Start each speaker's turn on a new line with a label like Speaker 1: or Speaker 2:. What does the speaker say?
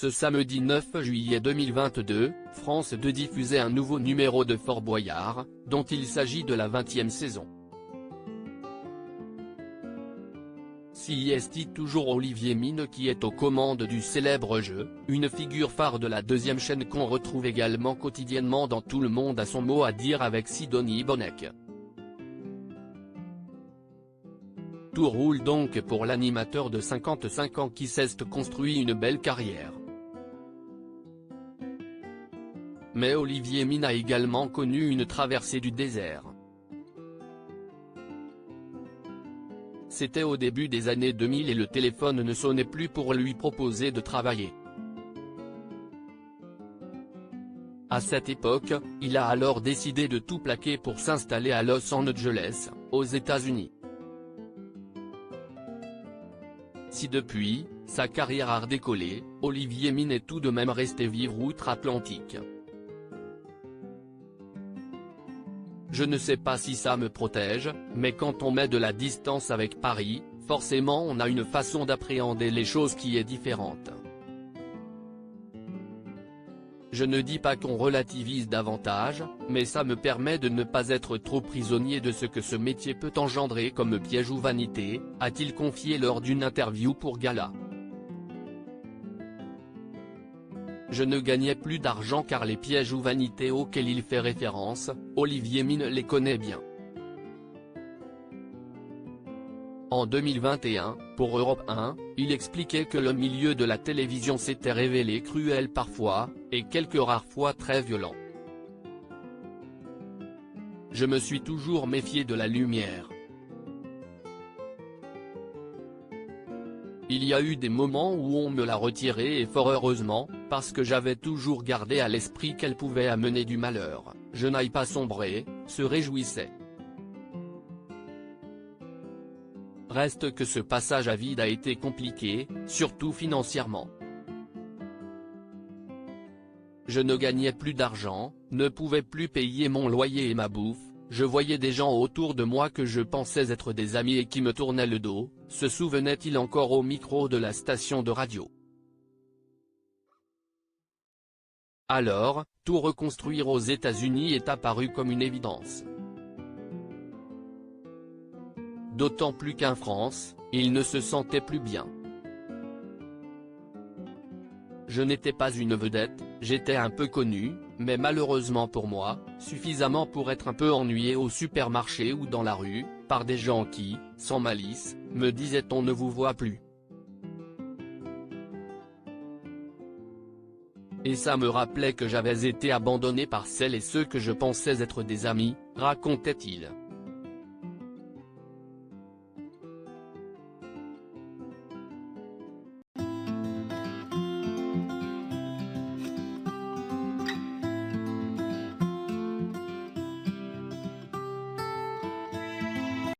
Speaker 1: Ce samedi 9 juillet 2022, France 2 diffusait un nouveau numéro de Fort Boyard, dont il s'agit de la 20e saison. C'est toujours Olivier Mine qui est aux commandes du célèbre jeu, une figure phare de la deuxième chaîne qu'on retrouve également quotidiennement dans Tout le monde a son mot à dire avec Sidonie Bonnec. Tout roule donc pour l'animateur de 55 ans qui s'est construit une belle carrière. Mais Olivier Mine a également connu une traversée du désert. C'était au début des années 2000 et le téléphone ne sonnait plus pour lui proposer de travailler. À cette époque, il a alors décidé de tout plaquer pour s'installer à Los Angeles, aux États-Unis. Si depuis, sa carrière a redécollé, Olivier Mine est tout de même resté vivre outre-Atlantique. Je ne sais pas si ça me protège, mais quand on met de la distance avec Paris, forcément on a une façon d'appréhender les choses qui est différente. Je ne dis pas qu'on relativise davantage, mais ça me permet de ne pas être trop prisonnier de ce que ce métier peut engendrer comme piège ou vanité, a-t-il confié lors d'une interview pour Gala. Je ne gagnais plus d'argent car les pièges ou vanités auxquels il fait référence, Olivier Mine les connaît bien. En 2021, pour Europe 1, il expliquait que le milieu de la télévision s'était révélé cruel parfois, et quelques rares fois très violent. Je me suis toujours méfié de la lumière. Il y a eu des moments où on me l'a retirée et fort heureusement, parce que j'avais toujours gardé à l'esprit qu'elle pouvait amener du malheur, je n'aille pas sombrer, se réjouissait. Reste que ce passage à vide a été compliqué, surtout financièrement. Je ne gagnais plus d'argent, ne pouvais plus payer mon loyer et ma bouffe, je voyais des gens autour de moi que je pensais être des amis et qui me tournaient le dos, se souvenait-il encore au micro de la station de radio. Alors, tout reconstruire aux États-Unis est apparu comme une évidence. D'autant plus qu'en France, il ne se sentait plus bien. Je n'étais pas une vedette, j'étais un peu connu, mais malheureusement pour moi, suffisamment pour être un peu ennuyé au supermarché ou dans la rue, par des gens qui, sans malice, me disaient on ne vous voit plus. Et ça me rappelait que j'avais été abandonné par celles et ceux que je pensais être des amis, racontait-il.